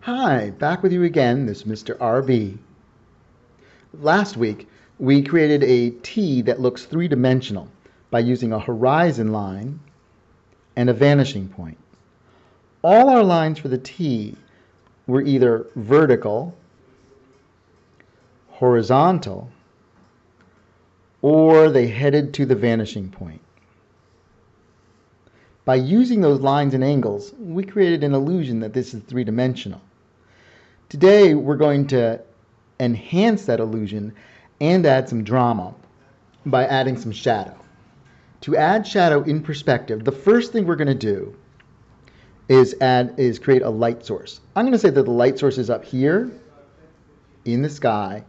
Hi, back with you again, this is Mr. RB. Last week, we created a T that looks three-dimensional by using a horizon line and a vanishing point. All our lines for the T were either vertical, horizontal, or they headed to the vanishing point. By using those lines and angles, we created an illusion that this is three-dimensional. Today, we're going to enhance that illusion and add some drama by adding some shadow. To add shadow in perspective, the first thing we're going to do is create a light source. I'm going to say that the light source is up here in the sky,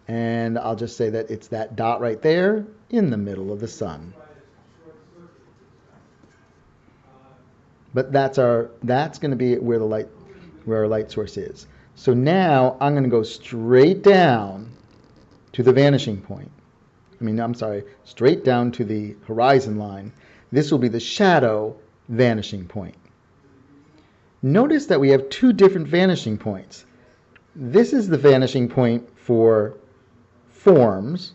and I'll just say that it's that dot right there in the middle of the sun. But that's going to be where our light source is. So now I'm going to go straight down to the vanishing point. Straight down to the horizon line. This will be the shadow vanishing point. Notice that we have two different vanishing points. This is the vanishing point for forms.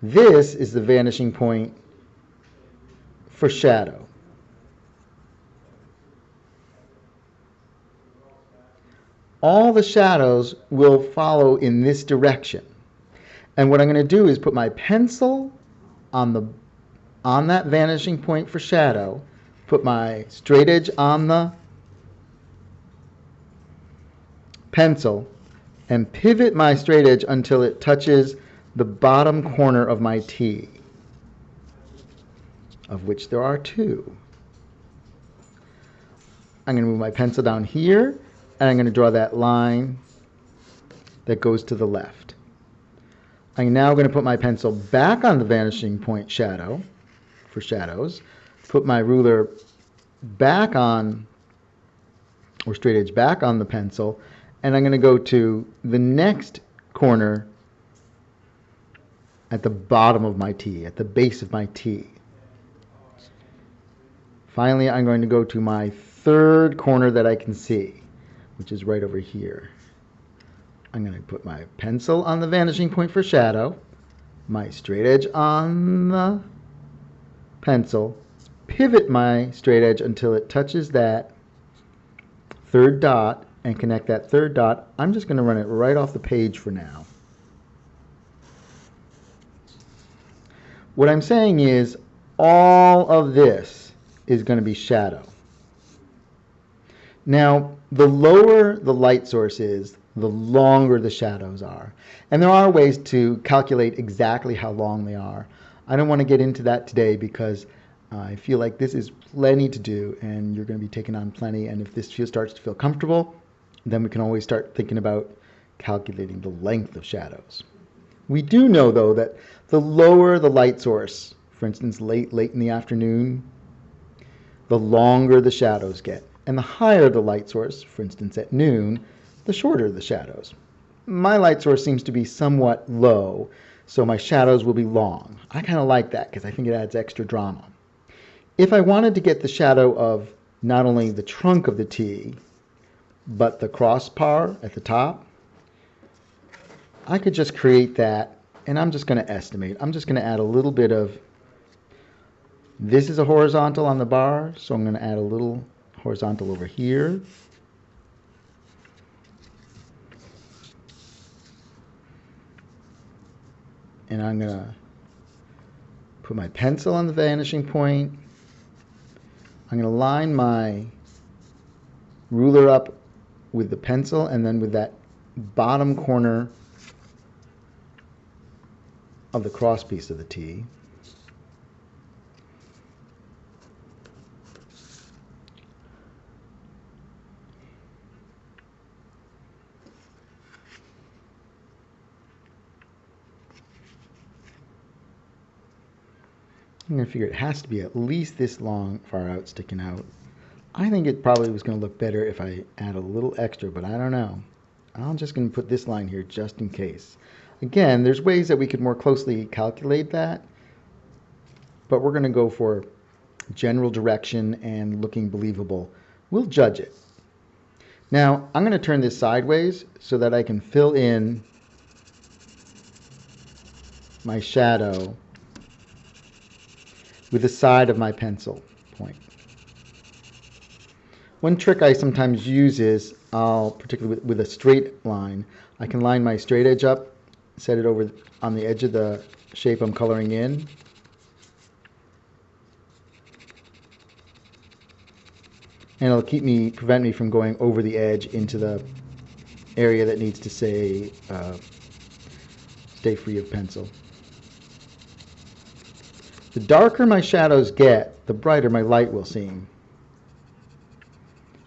This is the vanishing point for shadow. All the shadows will follow in this direction. And what I'm going to do is put my pencil on that vanishing point for shadow, put my straight edge on the pencil, and pivot my straight edge until it touches the bottom corner of my T, of which there are two. I'm going to move my pencil down here, and I'm going to draw that line that goes to the left. I'm now going to put my pencil back on the vanishing point shadow for shadows, put my ruler back on, or straight edge back on the pencil, and I'm going to go to the next corner at the bottom of my T, at the base of my T. Finally, I'm going to go to my third corner that I can see, which is right over here. I'm going to put my pencil on the vanishing point for shadow, my straight edge on the pencil, pivot my straight edge until it touches that third dot, and connect that third dot. I'm just going to run it right off the page for now. What I'm saying is all of this is going to be shadow. Now, the lower the light source is, the longer the shadows are. And there are ways to calculate exactly how long they are. I don't want to get into that today because I feel like this is plenty to do and you're going to be taking on plenty. And if this starts to feel comfortable, then we can always start thinking about calculating the length of shadows. We do know, though, that the lower the light source, for instance, late in the afternoon, the longer the shadows get. And the higher the light source, for instance at noon, the shorter the shadows. My light source seems to be somewhat low, so my shadows will be long. I kind of like that because I think it adds extra drama. If I wanted to get the shadow of not only the trunk of the T, but the crossbar at the top, I could just create that, and I'm just going to estimate. I'm just going to add a little bit of, this is a horizontal on the bar, so I'm going to add a little horizontal over here. And I'm going to put my pencil on the vanishing point. I'm going to line my ruler up with the pencil and then with that bottom corner of the cross piece of the T. I'm going to figure it has to be at least this long, far out, sticking out. I think it probably was going to look better if I add a little extra, but I don't know. I'm just going to put this line here just in case. Again, there's ways that we could more closely calculate that, but we're going to go for general direction and looking believable. We'll judge it. Now I'm going to turn this sideways so that I can fill in my shadow with the side of my pencil point. One trick I sometimes use is, particularly with a straight line, I can line my straight edge up, set it over on the edge of the shape I'm coloring in. And it'll prevent me from going over the edge into the area that needs to stay free of pencil. The darker my shadows get, the brighter my light will seem.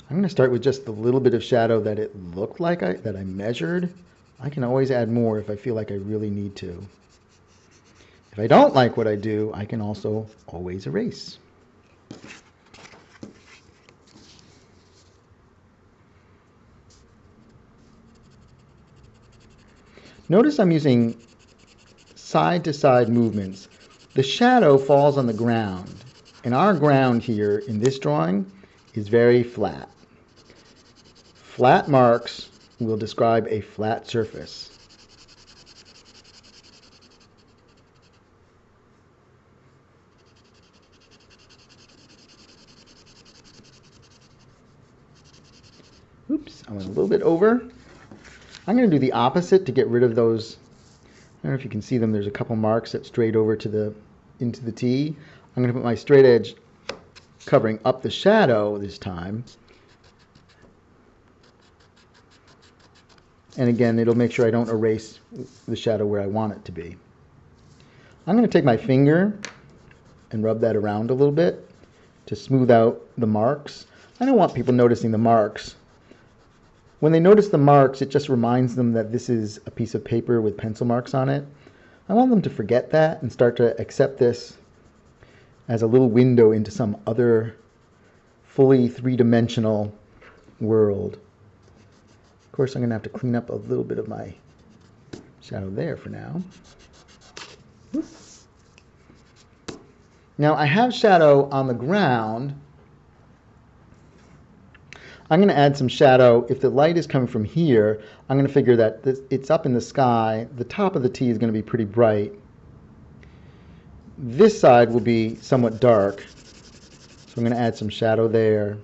I'm going to start with just the little bit of shadow that it looked like that I measured. I can always add more if I feel like I really need to. If I don't like what I do, I can also always erase. Notice I'm using side-to-side movements. The shadow falls on the ground, and our ground here in this drawing is very flat. Flat marks will describe a flat surface. Oops, I went a little bit over. I'm going to do the opposite to get rid of those. I don't know if you can see them. There's a couple marks that strayed over to into the T. I'm going to put my straight edge covering up the shadow this time. And again, it'll make sure I don't erase the shadow where I want it to be. I'm going to take my finger and rub that around a little bit to smooth out the marks. I don't want people noticing the marks. When they notice the marks, it just reminds them that this is a piece of paper with pencil marks on it. I want them to forget that and start to accept this as a little window into some other fully three-dimensional world. Of course, I'm going to have to clean up a little bit of my shadow there for now. Now I have shadow on the ground. I'm going to add some shadow. If the light is coming from here, I'm going to figure that it's up in the sky. The top of the T is going to be pretty bright. This side will be somewhat dark, so I'm going to add some shadow there.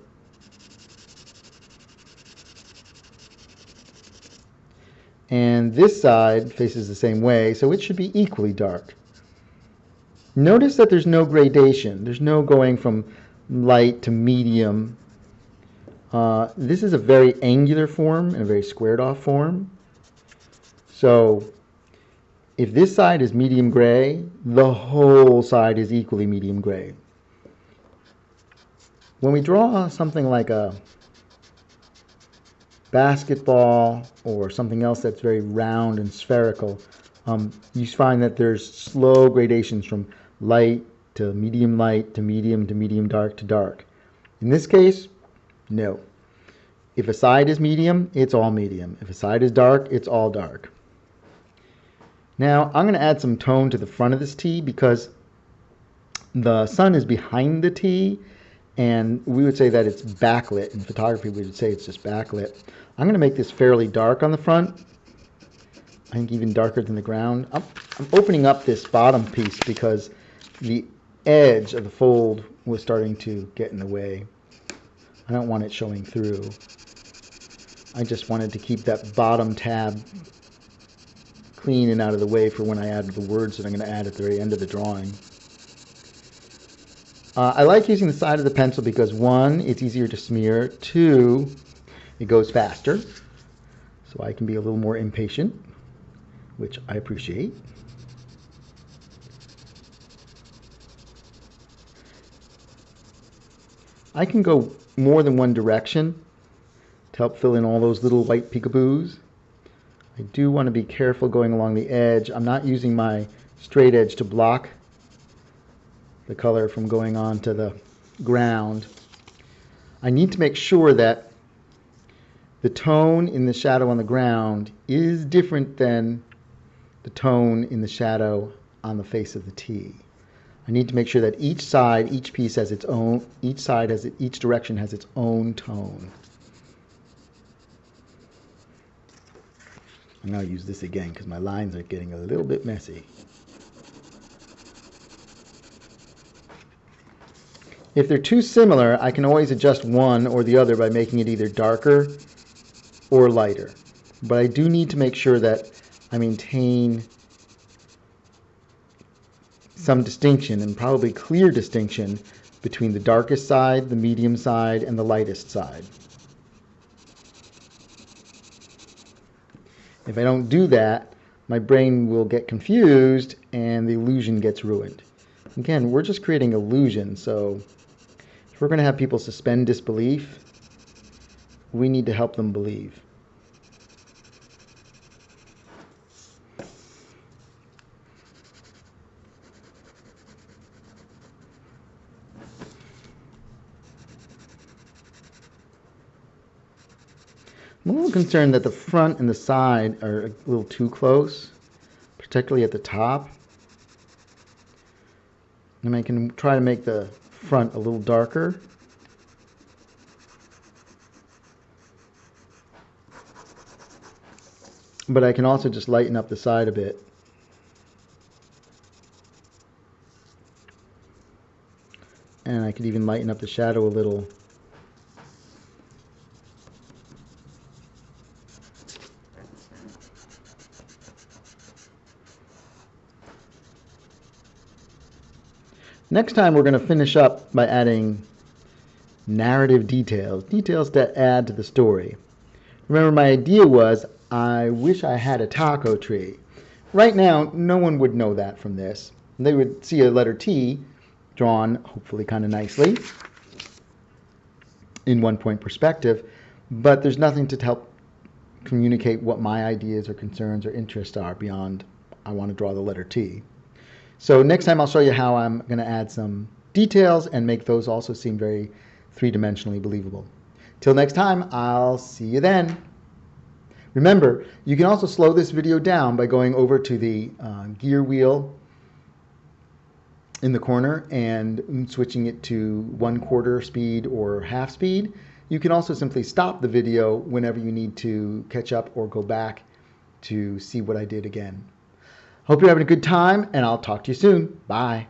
And this side faces the same way, so it should be equally dark. Notice that there's no gradation. There's no going from light to medium. This is a very angular form and a very squared off form. So if this side is medium gray, the whole side is equally medium gray. When we draw something like a basketball or something else that's very round and spherical, you find that there's slow gradations from light to medium dark to dark. In this case, no. If a side is medium, it's all medium. If a side is dark, it's all dark. Now I'm going to add some tone to the front of this T because the sun is behind the T, and we would say that it's backlit. In photography, we would say it's just backlit. I'm going to make this fairly dark on the front. I think even darker than the ground. I'm opening up this bottom piece because the edge of the fold was starting to get in the way. I don't want it showing through. I just wanted to keep that bottom tab clean and out of the way for when I add the words that I'm going to add at the very end of the drawing. I like using the side of the pencil because 1, it's easier to smear, 2, it goes faster, so I can be a little more impatient, which I appreciate. I can go more than one direction to help fill in all those little white peekaboos. I do want to be careful going along the edge. I'm not using my straight edge to block the color from going on to the ground. I need to make sure that the tone in the shadow on the ground is different than the tone in the shadow on the face of the T. I need to make sure that each side, each piece has its own, each direction has its own tone. I'm going to use this again because my lines are getting a little bit messy. If they're too similar, I can always adjust one or the other by making it either darker or lighter. But I do need to make sure that I maintain some distinction, and probably clear distinction, between the darkest side, the medium side, and the lightest side. If I don't do that, my brain will get confused and the illusion gets ruined. Again, we're just creating illusion, so if we're going to have people suspend disbelief, we need to help them believe. I'm a little concerned that the front and the side are a little too close, particularly at the top. And I can try to make the front a little darker. But I can also just lighten up the side a bit. And I could even lighten up the shadow a little. Next time we're going to finish up by adding narrative details, details that add to the story. Remember, my idea was I wish I had a taco tree. Right now, no one would know that from this. They would see a letter T drawn, hopefully kind of nicely, in one-point perspective, but there's nothing to help communicate what my ideas or concerns or interests are beyond I want to draw the letter T. So next time I'll show you how I'm going to add some details and make those also seem very three-dimensionally believable. Till next time, I'll see you then. Remember, you can also slow this video down by going over to the gear wheel in the corner and switching it to 1/4 speed or half speed. You can also simply stop the video whenever you need to catch up or go back to see what I did again. Hope you're having a good time, and I'll talk to you soon. Bye.